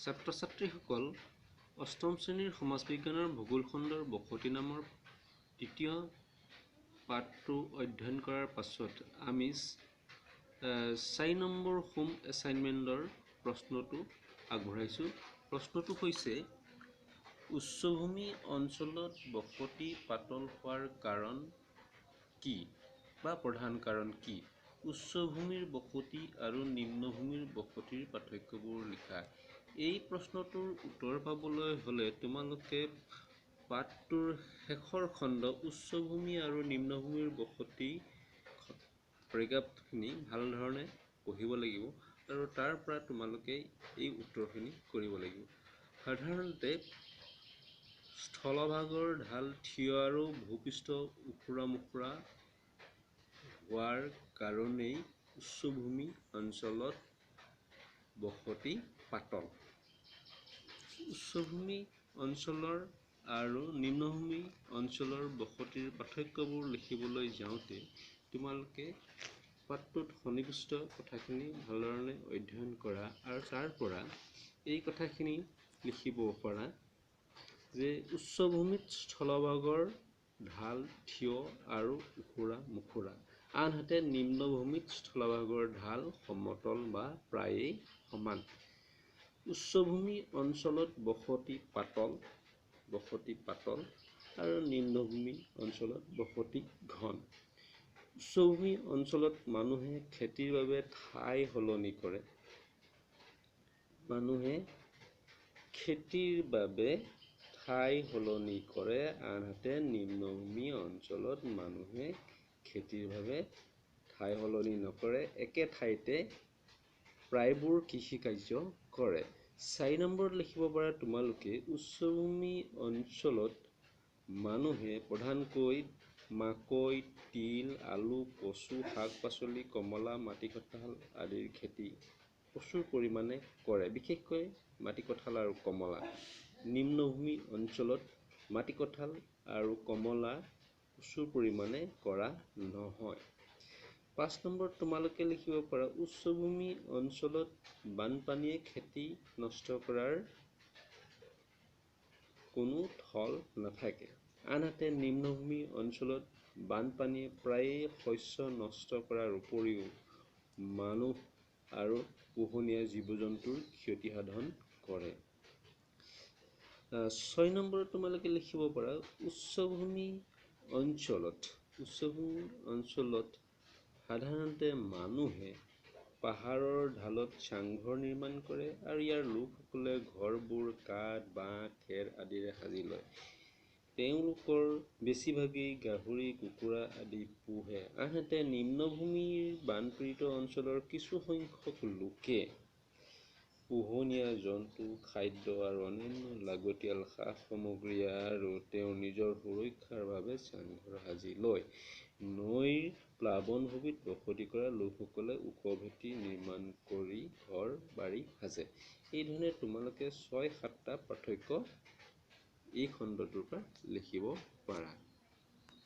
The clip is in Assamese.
ছাত্ৰ ছাত্ৰীসকল অষ্টম শ্ৰেণীৰ সমাজ বিজ্ঞানৰ ভূগোল খণ্ডৰ বসতি নামৰ তৃতীয় পাঠটো অধ্যয়ন কৰাৰ পাছত আমি 4 নম্বৰ হোম এছাইনমেণ্টৰ প্ৰশ্নটো আগবঢ়াইছোঁ। প্ৰশ্নটো হৈছে উচ্চভূমি অঞ্চলত বসতি পাতল হোৱাৰ কাৰণ কি বা প্ৰধান কাৰণ কি? উচ্চভূমিৰ বসতি আৰু নিম্নভূমিৰ বসতিৰ পাৰ্থক্যবোৰ লিখা। এই প্ৰশ্নটোৰ উত্তৰ পাবলৈ হ'লে তোমালোকে পাঠটোৰ শেষৰ খণ্ড উচ্চভূমি আৰু নিম্নভূমিৰ বসতি পৰিজ্ঞাপখিনি ভালধৰণে পঢ়িব লাগিব আৰু তাৰ পৰা তোমালোকে এই উত্তৰখিনি কৰিব লাগিব। সাধাৰণতে স্থলভাগৰ ঢাল থিয় আৰু ভূপৃষ্ঠ ওখোৰা মোখোৰা হোৱাৰ কাৰণেই উচ্চভূমি অঞ্চলত বসতি পাতল। উচ্চভূমি অঞ্চলৰ আৰু নিম্নভূমি অঞ্চলৰ বসতিৰ পাৰ্থক্যবোৰ লিখিবলৈ যাওঁতে তোমালোকে পাঠটোত সন্নিৱিষ্ট কথাখিনি ভালধৰণে অধ্যয়ন কৰা আৰু তাৰ পৰা এই কথাখিনি লিখিব পাৰা যে উচ্চভূমিত স্থলভাগৰ ঢাল থিয় আৰু ওখোৰা মোখোৰা, আনহাতে নিম্নভূমিত স্থলভাগৰ ঢাল সমতল বা প্ৰায়েই সমান। উচ্চভূমি অঞ্চলত বসতি পাতল আৰু নিম্নভূমি অঞ্চলত বসতি ঘন। উচ্চভূমি অঞ্চলত মানুহে খেতিৰ বাবে ঠাই সলনি কৰে। আনহাতে নিম্নভূমি অঞ্চলত মানুহে খেতিৰ বাবে ঠাই সলনি নকৰে, একে ঠাইতে প্ৰায়বোৰ কৃষিকাৰ্য কৰে। 4 নম্বৰত লিখিব পাৰা তোমালোকে উচ্চভূমি অঞ্চলত মানুহে প্ৰধানকৈ মাকৈ, তিল, আলু, কচু, শাক-পাচলি, কমলা, মাটিকঁঠাল আদিৰ খেতি প্ৰচুৰ পৰিমাণে কৰে, বিশেষকৈ মাটিকঁঠাল আৰু কমলা। নিম্নভূমি অঞ্চলত মাটিকঁঠাল আৰু কমলা প্ৰচুৰ পৰিমাণে কৰা নহয়। 5 নম্বৰত তোমালোকে লিখিব পাৰা উচ্চভূমি অঞ্চলত বানপানীয়ে খেতি নষ্ট কৰাৰ কোনো থল নাথাকে, আনহাতে নিম্নভূমি অঞ্চলত বানপানীয়ে প্ৰায়েই শস্য নষ্ট কৰাৰ উপৰিও মানুহ আৰু পোহনীয়া জীৱ-জন্তুৰ ক্ষতিসাধন কৰে। 6 নম্বৰত তোমালোকে লিখিব পাৰা উচ্চভূমি অঞ্চলত সাধাৰণতে মানুহে পাহাৰৰ ঢালত চাংঘৰ নিৰ্মাণ কৰে আৰু ইয়াৰ লোকসকলে ঘৰবোৰ কাঠ, বাঁহ, খেৰ আদিৰে সাজি লয়। তেওঁলোকৰ বেছিভাগেই গাহৰি, কুকুৰা আদি পোহে। আনহাতে নিম্নভূমিৰ বানপীড়িত অঞ্চলৰ কিছু সংখ্যক লোকে পোহনীয়া জন্তু, খাদ্য আৰু অন্যান্য লাগতিয়াল সা-সামগ্ৰী আৰু তেওঁৰ নিজৰ সুৰক্ষাৰ বাবে চাংঘৰ সাজি লয়। নৈৰ প্লাৱনভূমিত বসতি কৰা লোকসকলে ওখ ভেটি নিৰ্মাণ কৰি ঘৰ-বাৰী সাজে। এই ধৰণে তোমালোকে 6-7টা পাৰ্থক্য এই খণ্ডটোৰ পৰা লিখিব পাৰা।